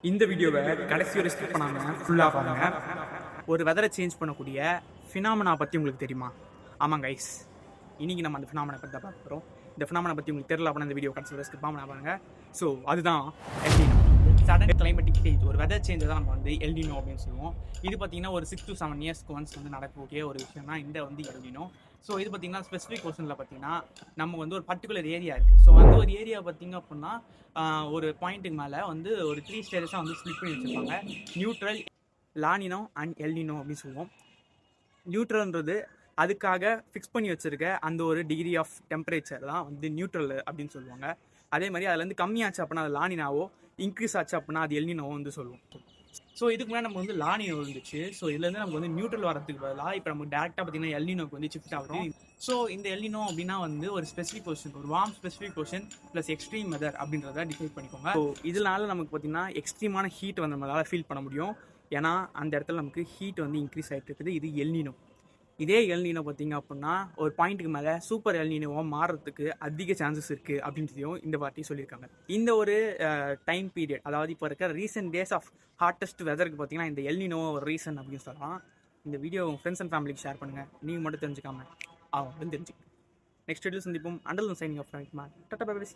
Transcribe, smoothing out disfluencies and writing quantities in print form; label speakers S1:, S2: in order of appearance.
S1: இந்த வீடியோவை கடைசி வரை ஸ்கிப் பண்ணாமல் ஃபுல்லாக பாருங்க. ஒரு வெதரை சேஞ்ச் பண்ணக்கூடிய ஃபினாமினா பற்றி உங்களுக்கு தெரியுமா? ஆமாம் கைஸ், இன்னைக்கு நம்ம அந்த ஃபினாமினா பற்றி தான் பார்க்க போகிறோம். இந்த ஃபினாமினா பற்றி உங்களுக்கு தெரியல அப்படின்னா இந்த வீடியோ கடைசி வரை ஸ்கிப் பண்ணாமல் பாருங்க. ஸோ அதுதான் எல்னினோ. சடன் கிளைமேட்டிக் சேஞ்ச், ஒரு வெதர் சேஞ்சை தான் நம்ம வந்து எல்னினோ அப்படின்னு சொல்லுவோம். இது பார்த்தீங்கன்னா ஒரு 6 to 7 இயர்ஸ்க்கு ஒன்ஸ் வந்து நடக்கக்கூடிய ஒரு விஷயம் தான் இந்த வந்து எல்னினோ. ஸோ இது பார்த்தீங்கன்னா ஸ்பெசிஃபிக் கொஸ்டினில் பார்த்தீங்கன்னா நம்ம வந்து ஒரு பர்டிகுலர் ஏரியா இருக்குது. ஸோ அந்த ஒரு ஏரியா பார்த்தீங்க அப்படின்னா ஒரு பாயிண்ட்டுக்கு மேலே வந்து ஒரு 3 ஸ்டேஜஸாக வந்து ஸ்ப்ளிட் பண்ணி வச்சுருப்பாங்க. நியூட்ரல், லானினோ அண்ட் எல்னினோ அப்படின்னு சொல்லுவோம். நியூட்ரல்ன்றது அதுக்காக ஃபிக்ஸ் பண்ணி வச்சுருக்க அந்த ஒரு டிகிரி ஆஃப் டெம்பரேச்சர் தான் வந்து நியூட்ரல் அப்படின்னு சொல்லுவாங்க. அதே மாதிரி அதுலேருந்து கம்மியாச்சு அப்படின்னா அது லானினாவோ, இன்க்ரீஸ் ஆச்சு அப்படின்னா அது எல்னினோவோ வந்து சொல்லுவோம். ஸோ இதுக்கு முன்னாடி நம்ம வந்து லானினோ இருந்துச்சு. ஸோ இதுலேருந்து நமக்கு வந்து நியூட்ரல் வரதுக்கு பதிலாக இப்போ நமக்கு டேரெக்டாக பார்த்தீங்கன்னா எல்னினோக்கு வந்து ஷிஃப்ட் ஆகிறோம். ஸோ இந்த எல்னினோ அப்படின்னா வந்து ஒரு ஸ்பெசிஃபிக் பொசிஷன், ஒரு warm specific position plus extreme weather அப்படின்றத டிசைட் பண்ணிக்கோங்க. ஸோ இதனால நமக்கு பார்த்தீங்கன்னா எக்ஸ்ட்ரீமான ஹீட் வந்து நம்மளால் ஃபீல் பண்ண முடியும். ஏன்னா அந்த இடத்துல நமக்கு ஹீட் வந்து இன்க்ரீஸ் ஆகிட்டு இருக்குது. இது எல்னினோ. இதே எல்னினோ பார்த்தீங்க அப்படின்னா ஒரு பாயிண்ட்டுக்கு மேலே சூப்பர் எல்னினோவாக மாறுறதுக்கு அதிக சான்சஸ் இருக்குது அப்படின்றதையும் இந்த வாட்டி சொல்லியிருக்காங்க. இந்த ஒரு டைம் பீரியட், அதாவது இப்போ இருக்கிற ரீசெண்ட் டேஸ் ஆஃப் ஹாட்டஸ்ட் வெதருக்கு பார்த்தீங்கன்னா இந்த எல்னினோ ஒரு ரீசன் அப்படின்னு சொல்லலாம். இந்த வீடியோ உங்கள் ஃப்ரெண்ட்ஸ் அண்ட் ஃபேமிலிக்கு ஷேர் பண்ணுங்கள். நீங்கள் மட்டும் தெரிஞ்சுக்காம அவங்களும் தெரிஞ்சுக்கணும். நெக்ஸ்ட் வீடியோ சந்திப்போம். Until signing off tata bye by.